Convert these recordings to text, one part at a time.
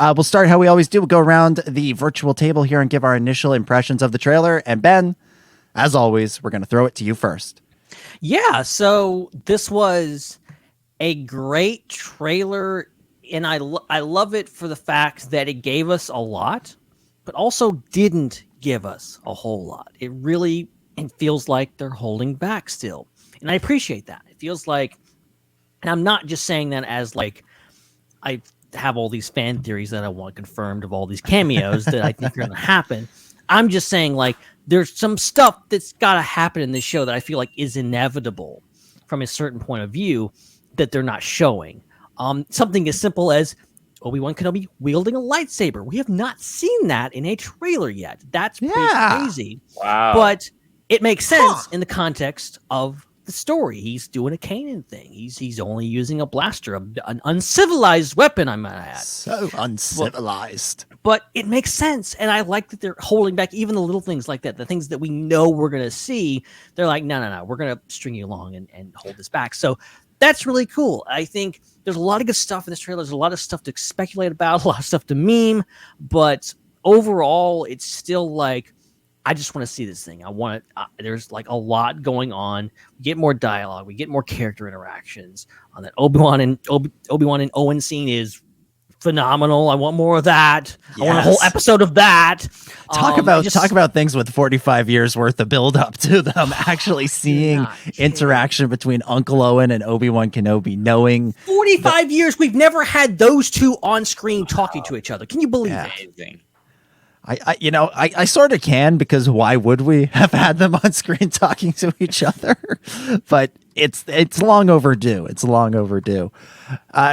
We'll start how we always do. We'll go around the virtual table here and give our initial impressions of the trailer. And Ben, as always, we're going to throw it to you first. Yeah, so this was a great trailer, and I love it for the fact that it gave us a lot, but also didn't give us a whole lot. It feels like they're holding back still, and I appreciate that. It feels like, and I'm not just saying that as like I have all these fan theories that I want confirmed of all these cameos that I think are going to happen. I'm just saying, like, there's some stuff that's got to happen in this show that I feel like is inevitable from a certain point of view that they're not showing. Something as simple as Obi-Wan Kenobi wielding a lightsaber. We have not seen that in a trailer yet. That's pretty crazy. Wow. But it makes sense in the context of the story. He's doing a Kanan thing. He's only using a blaster, an uncivilized weapon, I might add. So uncivilized. But it makes sense, and I like that they're holding back even the little things like that, the things that we know we're going to see. They're like, no, we're going to string you along and hold this back. So that's really cool. I think there's a lot of good stuff in this trailer. There's a lot of stuff to speculate about, a lot of stuff to meme, but overall, it's still like, I just want to see this thing. I want it. There's like a lot going on. We get more dialogue. We get more character interactions. On that Obi-Wan and Owen scene is phenomenal. I want more of that. Yes. I want a whole episode of that. Talk about things with 45 years worth of build up to them actually seeing interaction between Uncle Owen and Obi-Wan Kenobi, knowing 45 years we've never had those two on screen talking to each other. Can you believe it? I sort of can, because why would we have had them on screen talking to each other? But it's long overdue. It's long overdue.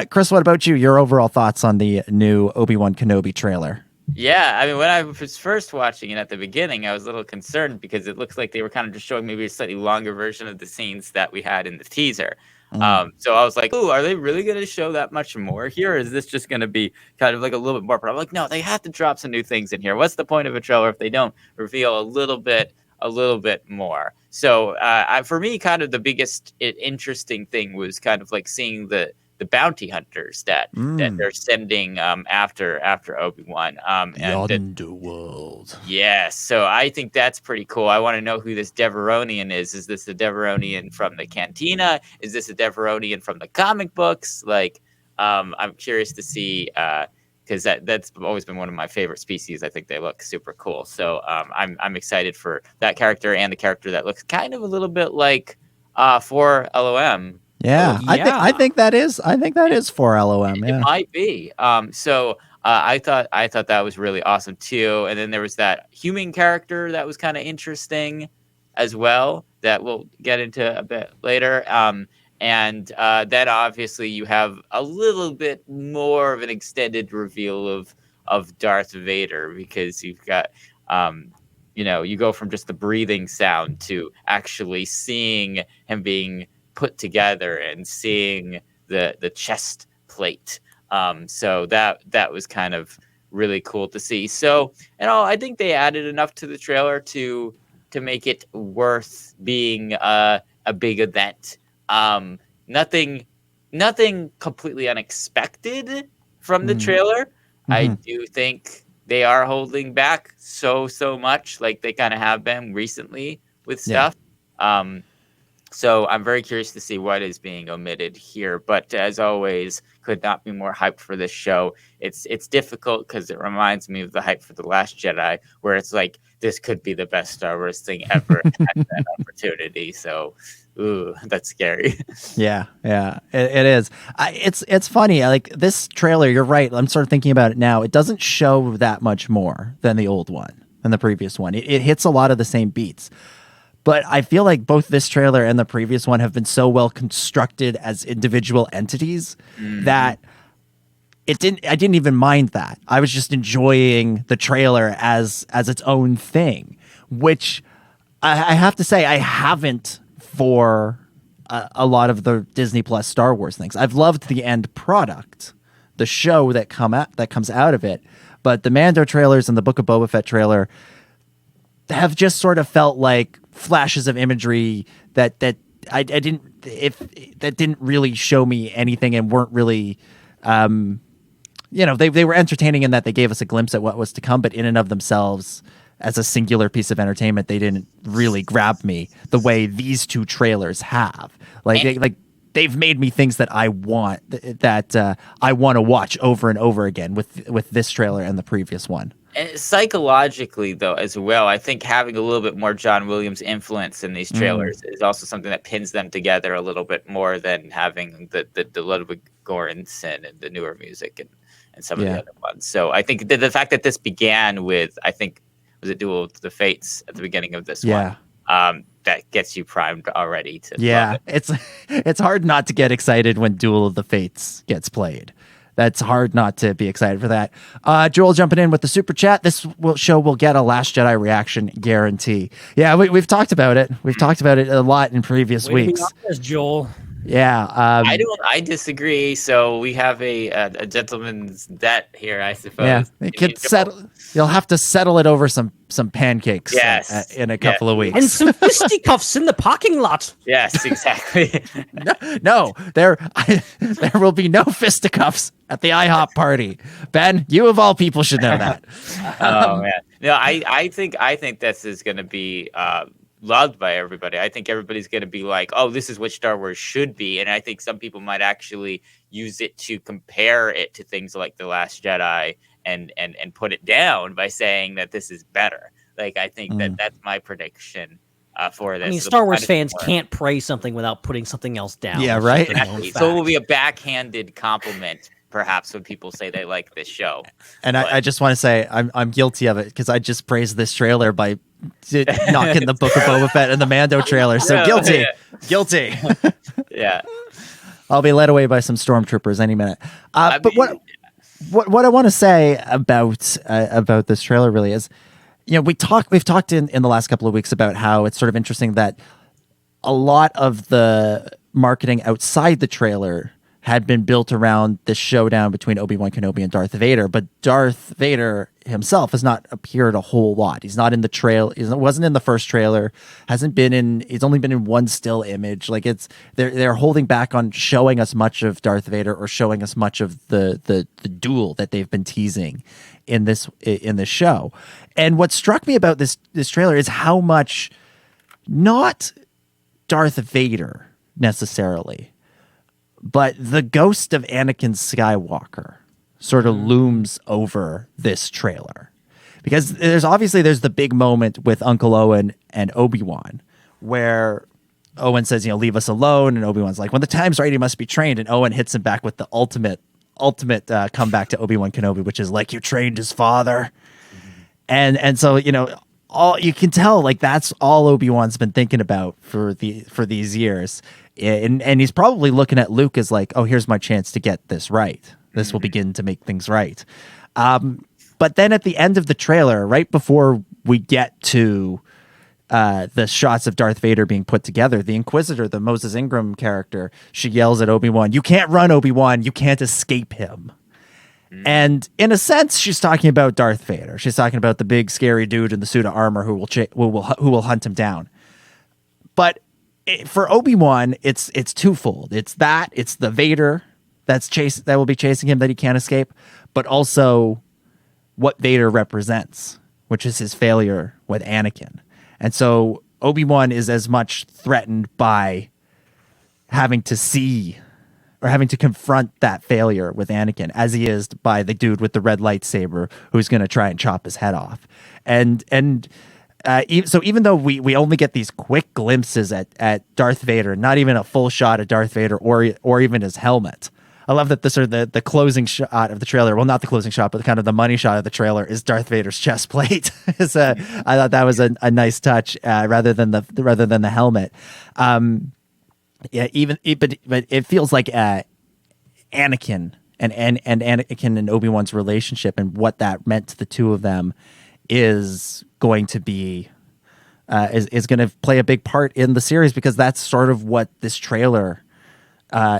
Chris, what about you? Your overall thoughts on the new Obi-Wan Kenobi trailer? Yeah, I mean, when I was first watching it at the beginning, I was a little concerned because it looks like they were kind of just showing maybe a slightly longer version of the scenes that we had in the teaser. So I was like, "Ooh, are they really going to show that much more here? Or is this just going to be kind of like a little bit more?" But I'm like, no, they have to drop some new things in here. What's the point of a trailer if they don't reveal a little bit more? So for me, kind of the biggest interesting thing was kind of like seeing the bounty hunters that they're sending after Obi-Wan. Underworld. Yes, so I think that's pretty cool. I want to know who this Deveronian is. Is this a Deveronian from the Cantina? Is this a Deveronian from the comic books? Like, I'm curious to see, because that's always been one of my favorite species. I think they look super cool. So I'm excited for that character and the character that looks kind of a little bit like for LOM. Yeah, I think that is for LOM. Yeah. It might be. So I thought that was really awesome too. And then there was that human character that was kind of interesting as well, that we'll get into a bit later. And then obviously you have a little bit more of an extended reveal of Darth Vader, because you've got you go from just the breathing sound to actually seeing him being put together and seeing the chest plate. So that was kind of really cool to see. So, I think they added enough to the trailer to make it worth being a big event. Nothing completely unexpected from the trailer. Mm-hmm. I do think they are holding back so much, like they kind of have been recently with stuff. Yeah. So I'm very curious to see what is being omitted here. But as always, could not be more hyped for this show. It's difficult because it reminds me of the hype for The Last Jedi, where it's like, this could be the best Star Wars thing ever at that opportunity. So, ooh, that's scary. Yeah, it is. It's funny. Like, this trailer, you're right. I'm sort of thinking about it now. It doesn't show that much more than the old one, than the previous one. It hits a lot of the same beats. But I feel like both this trailer and the previous one have been so well constructed as individual entities that I didn't even mind that. I was just enjoying the trailer as its own thing, which I have to say I haven't for a lot of the Disney Plus Star Wars things. I've loved the end product, the show that comes out of it, but the Mando trailers and the Book of Boba Fett trailer have just sort of felt like flashes of imagery that didn't really show me anything and weren't really they were entertaining in that they gave us a glimpse at what was to come, but in and of themselves, as a singular piece of entertainment, they didn't really grab me the way these two trailers have. They've made me things that I want I want to watch over and over again with this trailer and the previous one. And psychologically, though, as well, I think having a little bit more John Williams influence in these trailers is also something that pins them together a little bit more than having the Ludwig Göransson and the newer music and some of the other ones. So I think the fact that this began with, I think, was it Duel of the Fates at the beginning of this one? That gets you primed already to love it. It's hard not to get excited when Duel of the Fates gets played. That's hard not to be excited for that. Joel jumping in with the super chat. This show will get a Last Jedi reaction guarantee. Yeah, we've talked about it. We've talked about it a lot in previous weeks. Joel. Yeah, I disagree. So we have a gentleman's debt here, I suppose. Yeah, it could settle. You'll have to settle it over some pancakes. In a couple of weeks, and some fisticuffs in the parking lot. Yes, exactly. no, there will be no fisticuffs at the IHOP party. Ben, you of all people should know that. Oh man, no, I think this is going to be loved by everybody. I think everybody's going to be like, oh, this is what Star Wars should be. And I think some people might actually use it to compare it to things like The Last Jedi and put it down by saying that this is better. Like, I think that's my prediction for this. I mean, Star Wars fans can't praise something without putting something else down. Yeah, right? Exactly. So it will be a backhanded compliment perhaps when people say they like this show. And I just want to say I'm guilty of it because I just praised this trailer by knocking the Book of Boba Fett and the Mando trailer. So guilty. Yeah. I'll be led away by some stormtroopers any minute. But what I want to say about this trailer really is, we've talked in the last couple of weeks about how it's sort of interesting that a lot of the marketing outside the trailer had been built around this showdown between Obi-Wan Kenobi and Darth Vader, but Darth Vader himself has not appeared a whole lot. He's not in the trail. He wasn't in the first trailer. He's only been in one still image. Like they're holding back on showing us much of Darth Vader or showing us much of the duel that they've been teasing in this show. And what struck me about this trailer is how much not Darth Vader necessarily, but the ghost of Anakin Skywalker sort of looms over this trailer. Because there's the big moment with Uncle Owen and Obi-Wan where Owen says, leave us alone. And Obi-Wan's like, when the time's right, he must be trained. And Owen hits him back with the ultimate comeback to Obi-Wan Kenobi, which is like, you trained his father. And so, all you can tell, like, that's all Obi-Wan's been thinking about for these years. And he's probably looking at Luke as like, oh, here's my chance to get this right. This will begin to make things right. But then at the end of the trailer, right before we get to the shots of Darth Vader being put together, the Inquisitor, the Moses Ingram character, she yells at Obi-Wan, "You can't run, Obi-Wan. You can't escape him." And in a sense, she's talking about Darth Vader. She's talking about the big scary dude in the suit of armor who will hunt him down. But for Obi-Wan, it's twofold. It's the Vader that will be chasing him that he can't escape, but also what Vader represents, which is his failure with Anakin. And so Obi-Wan is as much threatened by having to see or having to confront that failure with Anakin as he is by the dude with the red lightsaber who's going to try and chop his head off. So even though we only get these quick glimpses at Darth Vader, not even a full shot of Darth Vader or even his helmet. I love that the closing shot of the trailer, well, not the closing shot, but kind of the money shot of the trailer is Darth Vader's chest plate. I thought that was a nice touch rather than the helmet. But it feels like Anakin and Anakin and Obi-Wan's relationship and what that meant to the two of them is going to be is going to play a big part in the series, because that's sort of what this trailer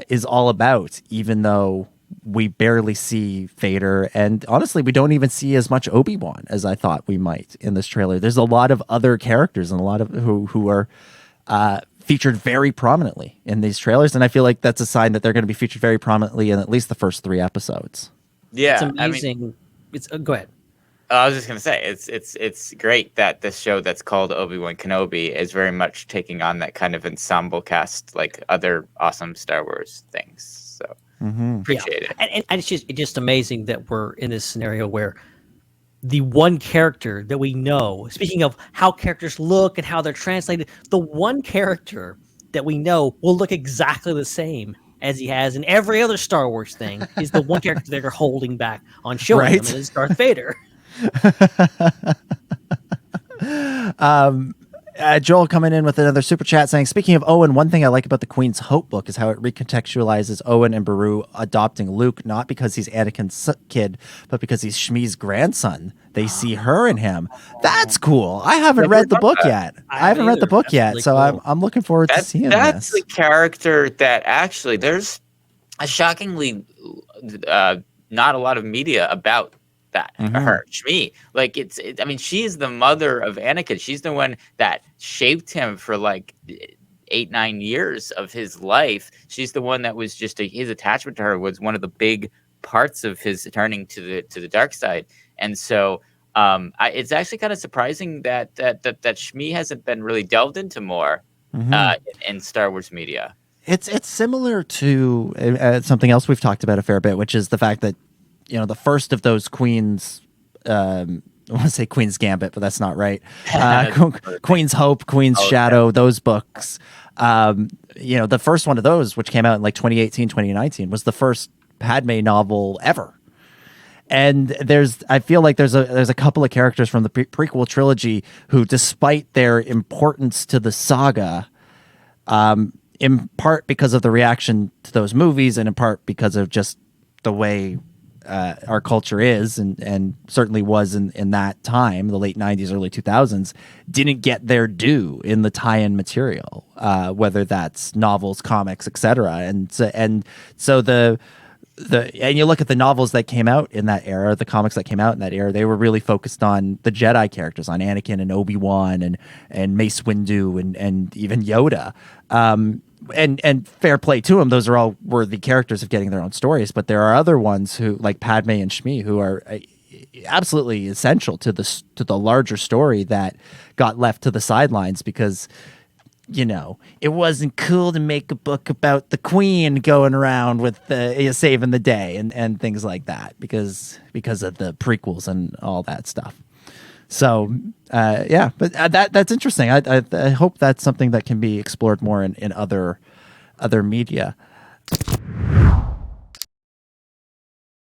is all about, even though we barely see Vader, and honestly we don't even see as much Obi-Wan as I thought we might in this trailer. There's a lot of other characters and a lot of who are featured very prominently in these trailers, and I feel like that's a sign that they're going to be featured very prominently in at least the first 3 episodes. Yeah, It's I mean, amazing. It's go ahead. I was just gonna say it's great that this show that's called Obi-Wan Kenobi is very much taking on that kind of ensemble cast like other awesome Star Wars things. So Yeah, appreciate it. and it's just amazing that we're in this scenario where the one character that we know, speaking of how characters look and how they're translated, the one character that we know will look exactly the same as he has in every other Star Wars thing is the one character that they're holding back on showing him, Right. and it's Darth Vader. Joel coming in with another super chat saying, speaking of Owen, one thing I like about the Queen's Hope book is how it recontextualizes Owen and Beru adopting Luke, not because he's Anakin's kid, but because he's Shmi's grandson. They see her in him. That's cool. I haven't read the book yet. I haven't read the book yet, Really so cool. I'm looking forward to seeing That's this. the character that actually there's a shockingly not a lot of media about that her Shmi. Like I mean, she's the mother of Anakin. She's the one that shaped him for like 8-9 years of his life. She's the one that was just his attachment to her was one of the big parts of his turning to the dark side. And so it's actually kind of surprising that Shmi hasn't been really delved into more in Star Wars media. It's similar to something else we've talked about a fair bit, which is the fact that, you know, the first of those Queen's, I want to say Queen's Gambit, but that's not right. Queen's Hope, Queen's Shadow, those books. You know, the first one of those, which came out in like 2018, 2019, was the first Padme novel ever. And I feel like there's a couple of characters from the prequel trilogy who, despite their importance to the saga, in part because of the reaction to those movies, and in part because of just the way our culture is, and certainly was in that time, the late 90s, early 2000s, didn't get their due in the tie-in material, whether that's novels, comics, etc. And so and you look at the novels that came out in that era, the comics that came out in that era, they were really focused on the Jedi characters, on Anakin and Obi-Wan and Mace Windu and even Yoda. And fair play to them, those are all worthy characters of getting their own stories. But there are other ones who, like Padme and Shmi, who are absolutely essential to the larger story that got left to the sidelines because, you know, it wasn't cool to make a book about the Queen going around with saving the day and things like that because of the prequels and all that stuff. So yeah, but that's interesting. I hope that's something that can be explored more in other media.